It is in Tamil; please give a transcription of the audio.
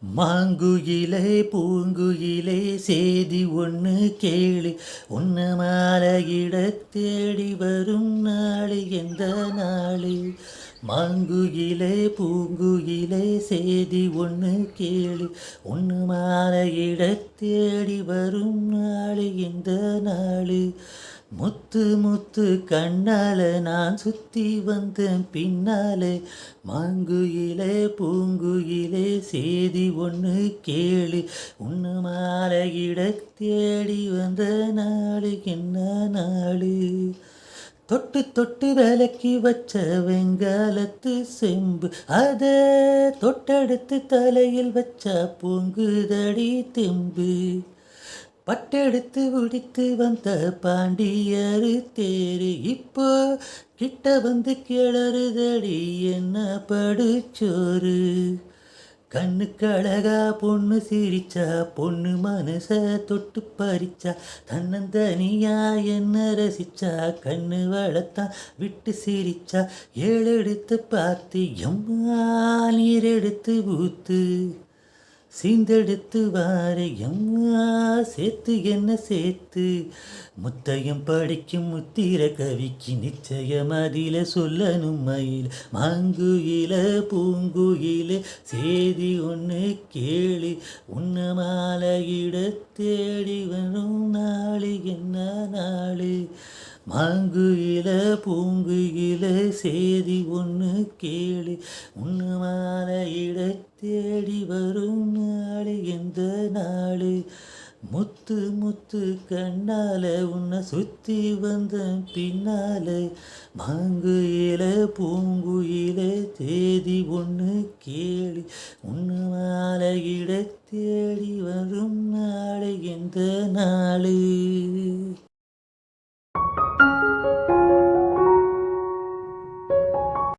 மாங்குயிலே பூங்குயிலே சேதி ஒன்று கேளு, உன்ன மாலையிட தேடி வரும் நாளு எந்த நாளு. மாங்குயிலே பூங்குயிலே சேதி ஒன்று கேளு, உன்ன மாலையிட தேடி வரும் நாளு எந்த நாளு. முத்து முத்து கண்ணால நான் சுத்தி வந்தேன் பின்னாலே, மாங்குயிலே பூங்குயிலே சேதி ஒன்று கேளு, உன்னு மாலையிட தேடி வந்த நாளு என்ன நாளு. தொட்டு தொட்டு விலக்கி வச்ச வெங்காலத்து செம்பு, அத தொட்டெடுத்து தலையில் வச்சா பொங்குதடி தெம்பு. பட்டெடுத்து உடித்து வந்த பாண்டியரு தேரு, இப்போ கிட்ட வந்து கிளறுதடி என்ன படுச்சோறு. கண்ணுக்கு அழகா பொண்ணு சிரிச்சா, பொண்ணு மனச தொட்டு பறிச்சா, தன்னந்தனியா என்ன ரசிச்சா, கண்ணு வளத்தான் விட்டு சிரிச்சா. ஏழெடுத்து பார்த்து எம்மா நீர் எடுத்து ஊத்து, சீந்தெடுத்து வாரையம்மா சேர்த்து என்ன சேர்த்து. முத்தையும் படிக்கும் முத்திர கவிக்கு நிச்சயம் அதில சொல்லணும் மயில். மாங்குயில பூங்குயில சேதி ஒன்று கேளு, உன்ன மாலையிட தேடி வரும் நாளு என்ன நாளு. மாங்குயில பூங்குயில சேதி ஒன்று கேளு, உன்னு மாலையிட தேடி வரும் நாளு எந்த நாளு. முத்து முத்து கண்ணால உன்னை சுத்தி வந்த பின்னால, மாங்குயில பூங்குயில தேதி ஒன்று கேளு, உன்னு மாலையிட தேடி வரும் நாளு எந்த நாளு.